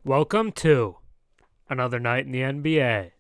Welcome to another night in the NBA.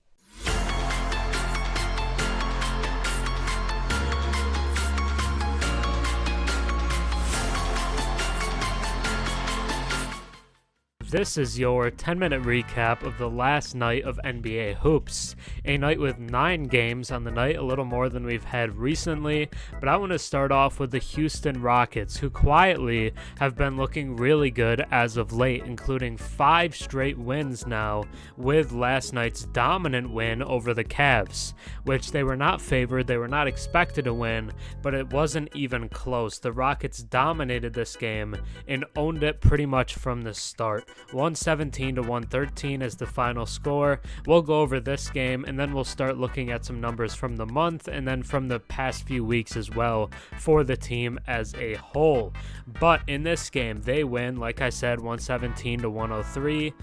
This is your 10-minute recap of the last night of NBA hoops. A night with 9 games on the night, a little more than we've had recently, but I want to start off with the Houston Rockets, who quietly have been looking really good as of late, including 5 straight wins now, with last night's dominant win over the Cavs, which they were not favored, they were not expected to win, but it wasn't even close. The Rockets dominated this game and owned it pretty much from the start. 117 to 113 is the final score. We'll go over this game and then we'll start looking at some numbers from the month and then from the past few weeks as well for the team as a whole. But in this game, they win, like I said, 117 to 103,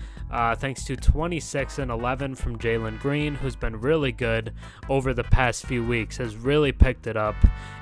thanks to 26 and 11 from Jalen Green, who's been really good over the past few weeks, has really picked it up.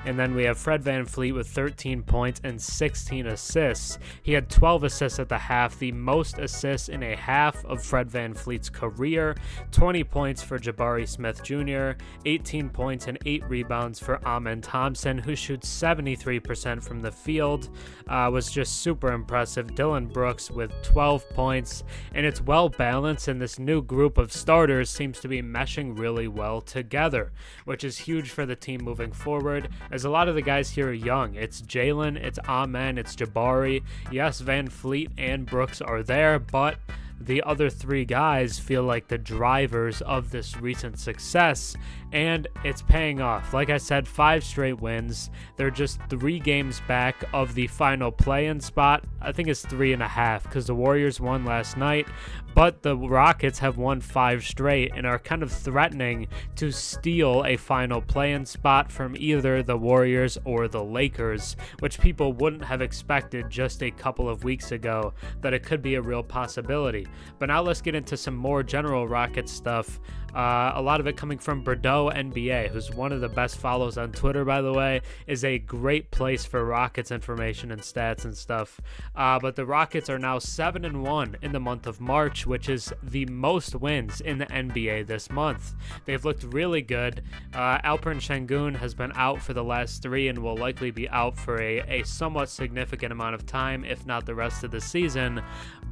And then we have Fred VanVleet with 13 points and 16 assists. He had 12 assists at the half, the most assists in a half of Fred VanVleet's career. 20 points for Jabari Smith Jr., 18 points and 8 rebounds for Amen Thompson, who shoots 73% from the field. Was just super impressive. Dylan Brooks with 12 points, and it's well balanced, and this new group of starters seems to be meshing really well together, which is huge for the team moving forward, as a lot of the guys here are young. It's Jalen, it's Amen, it's Jabari. Yes, VanVleet and Brooks are there, but the other 3 guys feel like the drivers of this recent success, and it's paying off. Like I said, 5 straight wins. They're just 3 games back of the final play-in spot. I think it's 3.5 because the Warriors won last night, but the Rockets have won 5 straight and are kind of threatening to steal a final play-in spot from either the Warriors or the Lakers, which people wouldn't have expected just a couple of weeks ago that it could be a real possibility. But now let's get into some more general Rockets stuff. A lot of it coming from Bordeaux NBA, who's one of the best follows on Twitter, by the way, is a great place for Rockets information and stats and stuff. But the Rockets are now 7-1 in the month of March, which is the most wins in the NBA this month. They've looked really good. Alperen Sengun has been out for the last 3 and will likely be out for a somewhat significant amount of time, if not the rest of the season.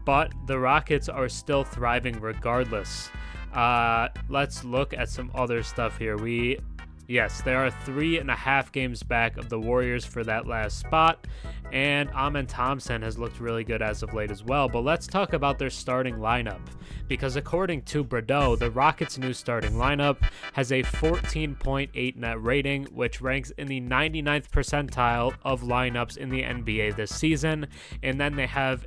But the Rockets are still thriving regardless. Let's look at some other stuff here. Yes, there are 3.5 games back of the Warriors for that last spot, and Amen Thompson has looked really good as of late as well. But let's talk about their starting lineup, because according to Bordeaux, the Rockets' new starting lineup has a 14.8 net rating, which ranks in the 99th percentile of lineups in the NBA this season, and then they have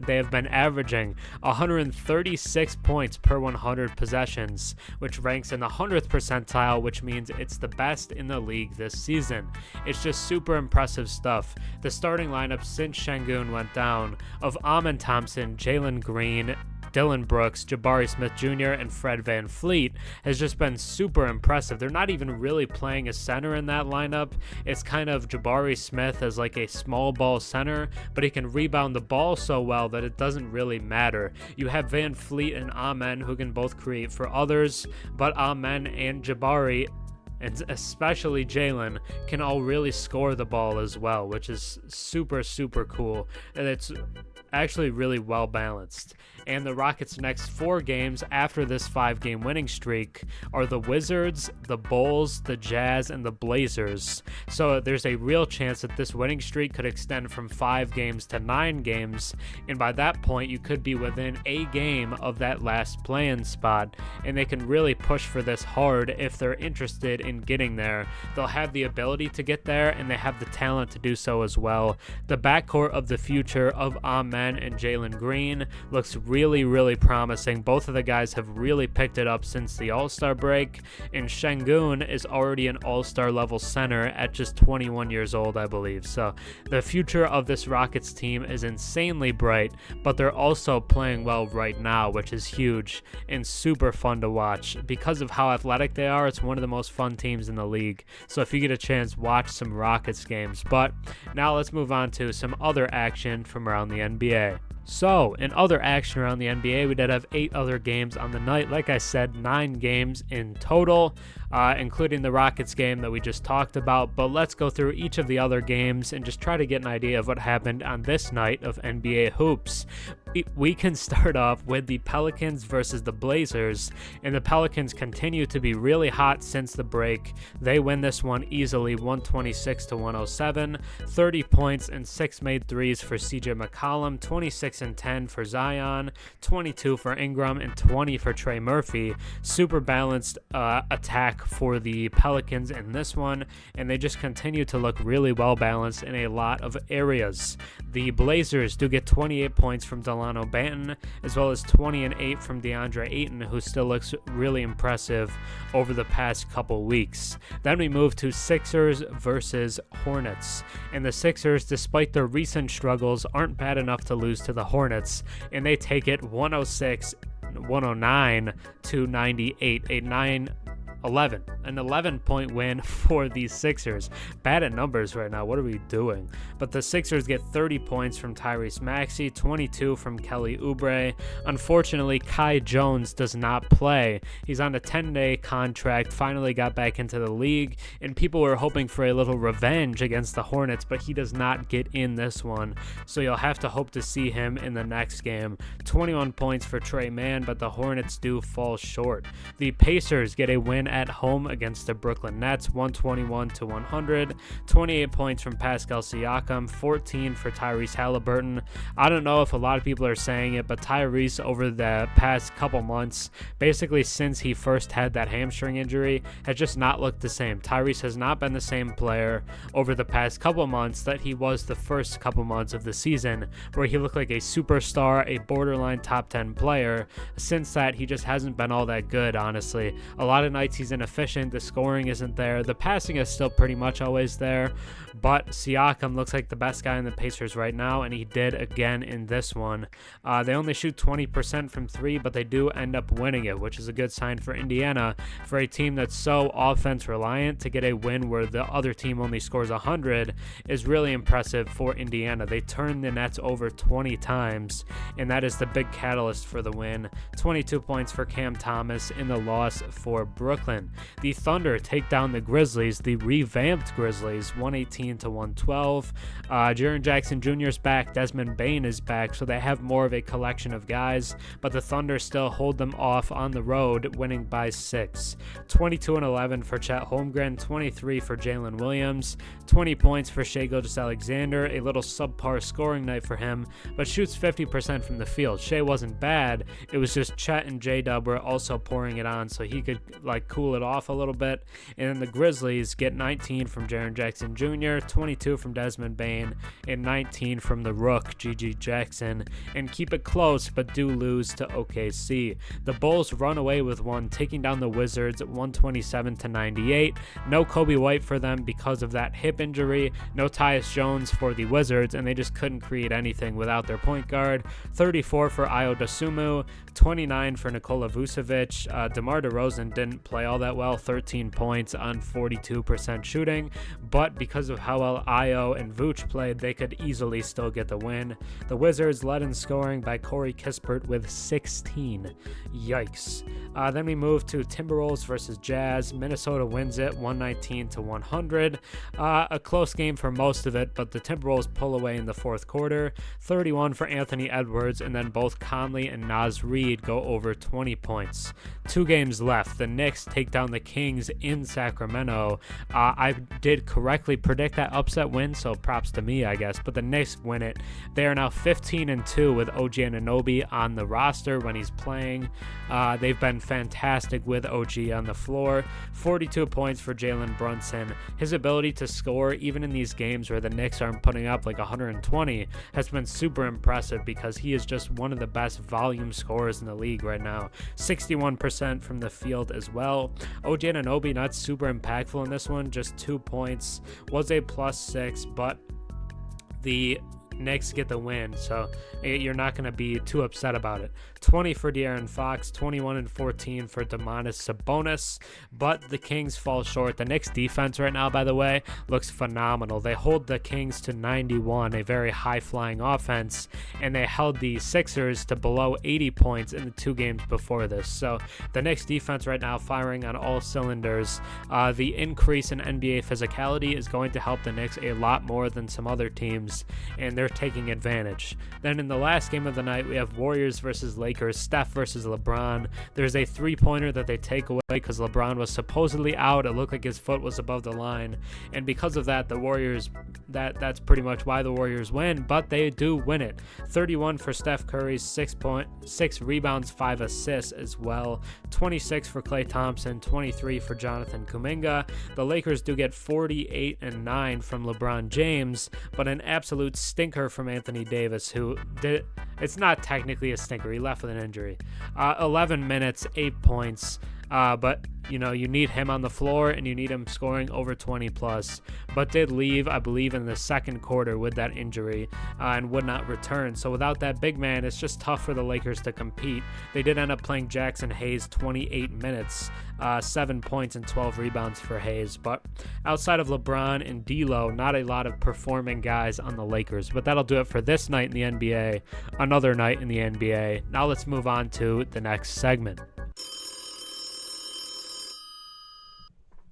been averaging 136 points per 100 possessions, which ranks in the 100th percentile, which means it's the best in the league this season. It's just super impressive stuff. The starting lineup since Sengun went down of Amen Thompson, Jalen Green, Dylan Brooks, Jabari Smith Jr., and Fred VanVleet has just been super impressive. They're not even really playing a center in that lineup. It's kind of Jabari Smith as like a small ball center, but he can rebound the ball so well that it doesn't really matter. You have VanVleet and Amen who can both create for others, but Amen and Jabari, and especially Jalen, can all really score the ball as well, which is super, super cool. And it's actually really well balanced. And the Rockets' next 4 games after this 5-game winning streak are the Wizards, the Bulls, the Jazz, and the Blazers. So there's a real chance that this winning streak could extend from 5 games to 9 games, and by that point you could be within a game of that last play-in spot, and they can really push for this hard if they're interested in getting there. They'll have the ability to get there, and they have the talent to do so as well. The backcourt of the future of Amen and Jalen Green looks really, really promising. Both of the guys have really picked it up since the All-Star break, and Sengun is already an All-Star level center at just 21 years old, I believe. So the future of this Rockets team is insanely bright, but they're also playing well right now, which is huge and super fun to watch. Because of how athletic they are, it's one of the most fun teams in the league. So if you get a chance, watch some Rockets games. But now let's move on to some other action from around the NBA. So, in other action around the NBA, we did have 8 other games on the night. Like I said, 9 games in total, including the Rockets game that we just talked about. But let's go through each of the other games and just try to get an idea of what happened on this night of NBA hoops. We can start off with the Pelicans versus the Blazers, and the Pelicans continue to be really hot since the break. They win this one easily, 126-107, 30 points and 6 made threes for CJ McCollum, 26 and 10 for Zion, 22 for Ingram, and 20 for Trey Murphy. Super balanced attack for the Pelicans in this one, and they just continue to look really well balanced in a lot of areas. The Blazers do get 28 points from Delano Banton, as well as 20 and 8 from DeAndre Ayton, who still looks really impressive over the past couple weeks. Then we move to Sixers versus Hornets, and the Sixers, despite their recent struggles, aren't bad enough to lose to the Hornets, and they take it 109 to 98, an 11-point win for the Sixers. Bad at numbers right now. What are we doing? But the Sixers get 30 points from Tyrese Maxey, 22 from Kelly Oubre. Unfortunately, Kai Jones does not play. He's on a 10-day contract, finally got back into the league, and people were hoping for a little revenge against the Hornets, but he does not get in this one. So you'll have to hope to see him in the next game. 21 points for Trey Mann, but the Hornets do fall short. The Pacers get a win at home against the Brooklyn Nets, 121-100, 28 points from Pascal Siakam, 14 for Tyrese Halliburton. I don't know if a lot of people are saying it, but Tyrese over the past couple months, basically since he first had that hamstring injury, has just not looked the same. Tyrese has not been the same player over the past couple months that he was the first couple months of the season, where he looked like a superstar, a borderline top 10 player. Since that, he just hasn't been all that good, honestly. A lot of nights he's inefficient, the scoring isn't there, the passing is still pretty much always there, but Siakam looks like the best guy in the Pacers right now, and he did again in this one. They only shoot 20% from 3, but they do end up winning it, which is a good sign for Indiana. For a team that's so offense reliant, to get a win where the other team only scores 100 is really impressive for Indiana. They turned the Nets over 20 times, and that is the big catalyst for the win. 22 points for Cam Thomas in the loss for Brooklyn. The Thunder take down the Grizzlies, the revamped Grizzlies, 118-112. Jaren Jackson Jr. is back, Desmond Bane is back, so they have more of a collection of guys, but the Thunder still hold them off on the road, winning by 6. 22-11 for Chet Holmgren, 23 for Jalen Williams, 20 points for Shai Gilgeous-Alexander, a little subpar scoring night for him, but shoots 50% from the field. Shai wasn't bad, it was just Chet and J-Dub were also pouring it on, so he could cool it off a little bit. And then the Grizzlies get 19 from Jaren Jackson Jr., 22 from Desmond Bane, and 19 from the Rook, G.G. Jackson, and keep it close but do lose to OKC. The Bulls run away with one, taking down the Wizards 127-98. No Kobe White for them because of that hip injury. No Tyus Jones for the Wizards, and they just couldn't create anything without their point guard. 34 for Ayo Dosunmu, 29 for Nikola Vucevic. DeMar DeRozan didn't play all that well, 13 points on 42% shooting, but because of how well Ayo and Vooch played, they could easily still get the win. The Wizards led in scoring by Corey Kispert with 16. Yikes. Then we move to Timberwolves versus Jazz. Minnesota wins it 119-100. A close game for most of it, but the Timberwolves pull away in the fourth quarter. 31 for Anthony Edwards, and then both Conley and Naz Reid go over 20 points. 2 games left. The Knicks take down the Kings in Sacramento. I did correctly predict that upset win, so props to me, I guess, but the Knicks win it. They are now 15-2 with OG Anunoby on the roster when he's playing. They've been fantastic with OG on the floor. 42 points for Jalen Brunson. His ability to score, even in these games where the Knicks aren't putting up like 120, has been super impressive because he is just one of the best volume scorers in the league right now. 61% from the field as well. OG Anunoby not super impactful in this one, just 2 points, was a +6, but the Knicks get the win, so you're not going to be too upset about it. 20 for De'Aaron Fox, 21 and 14 for Domantas Sabonis, but the Kings fall short. The Knicks defense right now, by the way, looks phenomenal. They hold the Kings to 91, a very high-flying offense, and they held the Sixers to below 80 points in the 2 games before this. So the Knicks defense right now firing on all cylinders. The increase in NBA physicality is going to help the Knicks a lot more than some other teams, and they're taking advantage. Then in the last game of the night, we have Warriors versus Lakers, Steph versus LeBron. There's a 3-pointer that they take away because LeBron was supposedly out. It looked like his foot was above the line, and because of that, the Warriors, that's pretty much why the Warriors win, but they do win it. 31 for Steph Curry, 6 rebounds, 5 assists as well. 26 for Klay Thompson, 23 for Jonathan Kuminga. The Lakers do get 48 and 9 from LeBron James, but an absolute stinker from Anthony Davis, who did, it's not technically a stinker, he left with an injury. 11 minutes, 8 points, but you need him on the floor and you need him scoring over 20 plus, but did leave, I believe, in the second quarter with that injury and would not return. So without that big man, it's just tough for the Lakers to compete. They did end up playing Jackson Hayes 28 minutes, 7 points and 12 rebounds for Hayes. But outside of LeBron and D'Lo, not a lot of performing guys on the Lakers. But that'll do it for this night in the NBA, another night in the NBA. Now let's move on to the next segment.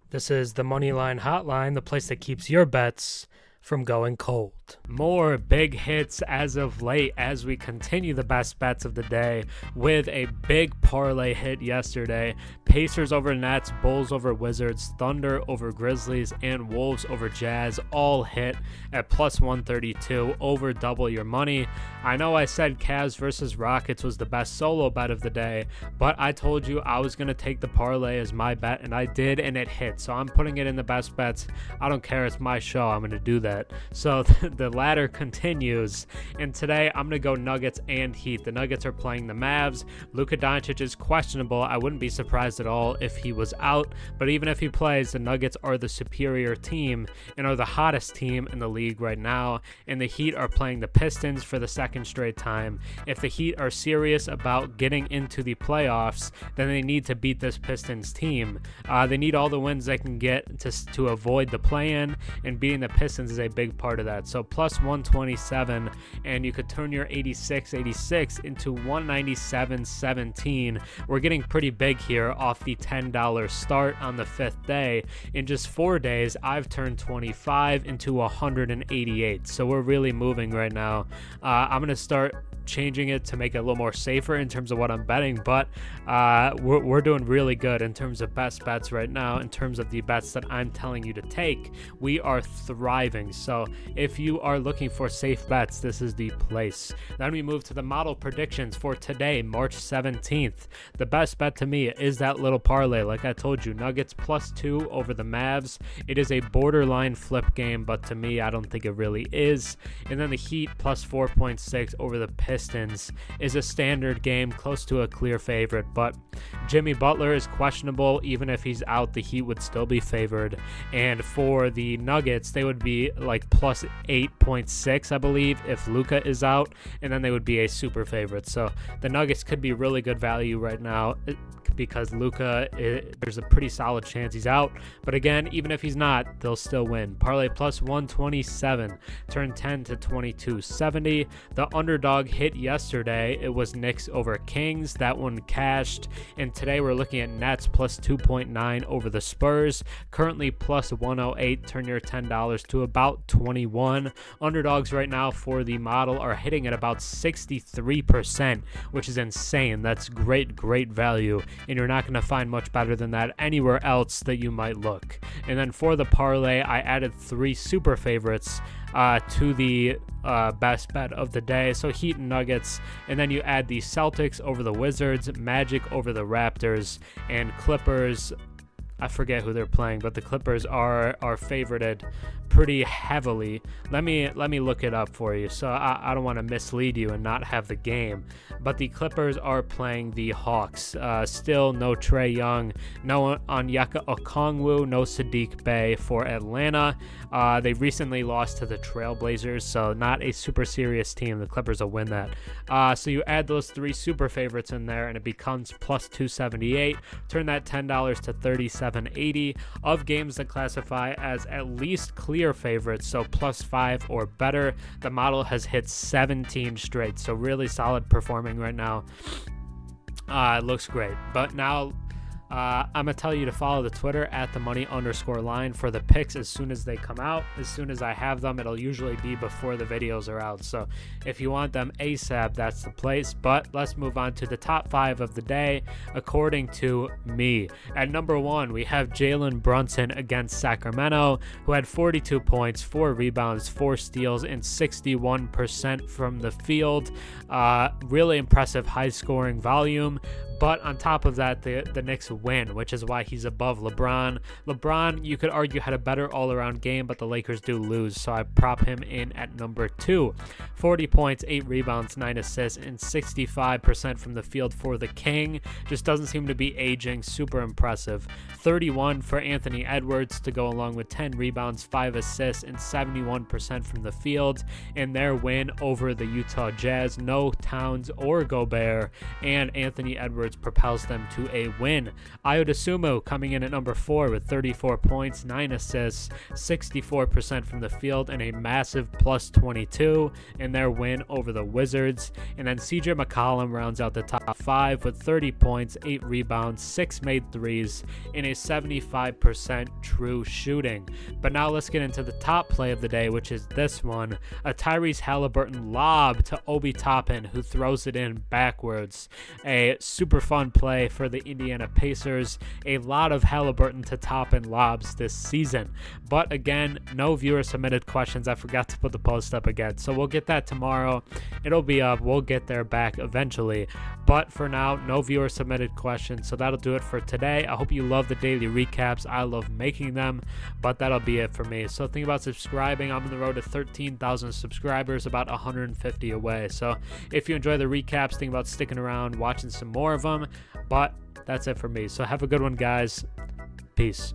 This is the Moneyline Hotline, the place that keeps your bets from going cold. More big hits as of late as we continue the best bets of the day with a big parlay hit yesterday. Pacers over Nets, Bulls over Wizards, Thunder over Grizzlies, and Wolves over Jazz all hit at plus 132, over double your money. I know I said Cavs versus Rockets was the best solo bet of the day, but I told you I was going to take the parlay as my bet, and I did, and it hit. So I'm putting it in the best bets. I don't care. It's my show. I'm going to do that. So the ladder continues, and today I'm going to go Nuggets and Heat. The Nuggets are playing the Mavs. Luka Doncic is questionable. I wouldn't be surprised at all if he was out, but even if he plays, the Nuggets are the superior team and are the hottest team in the league right now, and the Heat are playing the Pistons for the second straight time. If the Heat are serious about getting into the playoffs, then they need to beat this Pistons team. They need all the wins they can get to avoid the play-in, and beating the Pistons is a big part of that. So plus 127, and you could turn your 86 into 197.17. We're getting pretty big here off the $10 start on the 5th day. In just 4 days, I've turned 25 into 188. So we're really moving right now. I'm going to start changing it to make it a little more safer in terms of what I'm betting, but we're doing really good in terms of best bets right now. In terms of the bets that I'm telling you to take, we are thriving. So if you are looking for safe bets, this is the place. Then we move to the model predictions for today, March 17th. The best bet to me is that little parlay. Like I told you, Nuggets +2 over the Mavs. It is a borderline flip game, but to me, I don't think it really is. And then the Heat +4.6 over the Pistons is a standard game, close to a clear favorite, but Jimmy Butler is questionable. Even if he's out, the Heat would still be favored. And for the Nuggets, they would be like +8.6, I believe, if Luka is out, and then they would be a super favorite. So the Nuggets could be really good value right now because Luka, there's a pretty solid chance he's out. But again, even if he's not, they'll still win. Parlay +127, turn 10 to 22.70. The underdog hit yesterday. It was Knicks over Kings. That one cashed. And today we're looking at Nets +2.9 over the Spurs. Currently +108. Turn your $10 to about 21. Underdogs right now for the model are hitting at about 63%, which is insane. That's great value, and you're not going to find much better than that anywhere else that you might look. And then for the parlay, I added 3 super favorites to the best bet of the day. So Heat and Nuggets, and then you add the Celtics over the Wizards, Magic over the Raptors, and Clippers. I forget who they're playing, but the Clippers are favorited pretty heavily. Let me look it up for you, so I don't want to mislead you and not have the game. But the Clippers are playing the Hawks. Still no Trae Young, no Onyeka Okongwu, no Sadiq Bey for Atlanta. They recently lost to the Trailblazers, so not a super serious team. The Clippers will win that. So you add those three super favorites in there, and it becomes plus 278. Turn that $10 to $37.80 of games that classify as at least clear favorites, so plus 5 or better. The model has hit 17 straight, so really solid performing right now. It looks great. But now I'm going to tell you to follow the Twitter at @themoney_line for the picks as soon as they come out. As soon as I have them, it'll usually be before the videos are out. So if you want them ASAP, that's the place. But let's move on to the top 5 of the day, according to me. At number 1, we have Jalen Brunson against Sacramento, who had 42 points, 4 rebounds, 4 steals, and 61% from the field. Really impressive high-scoring volume. But on top of that, the Knicks win, which is why he's above LeBron. LeBron, you could argue, had a better all-around game, but the Lakers do lose, so I prop him in at number 2. 40 points, 8 rebounds, 9 assists, and 65% from the field for the King. Just doesn't seem to be aging. Super impressive. 31 for Anthony Edwards to go along with 10 rebounds, 5 assists, and 71% from the field in their win over the Utah Jazz. No Towns or Gobert, and Anthony Edwards propels them to a win. Ayo Dosunmu coming in at number 4 with 34 points, 9 assists, 64% from the field, and a massive plus 22 in their win over the Wizards. And then CJ McCollum rounds out the top 5 with 30 points, 8 rebounds, 6 made threes, and a 75% true shooting. But now let's get into the top play of the day, which is this one. A Tyrese Halliburton lob to Obi Toppin, who throws it in backwards. A super fun play for the Indiana Pacers. A lot of Halliburton to Toppin lobs this season. But again, no viewer submitted questions. I forgot to put the post up again, so we'll get that tomorrow. It'll be up. We'll get there back eventually. But for now, no viewer submitted questions, so that'll do it for today. I hope you love the daily recaps. I love making them, but that'll be it for me. So think about subscribing. I'm on the road to 13,000 subscribers, about 150 away. So if you enjoy the recaps, think about sticking around, watching some more of them. But that's it for me. So have a good one, guys. Peace.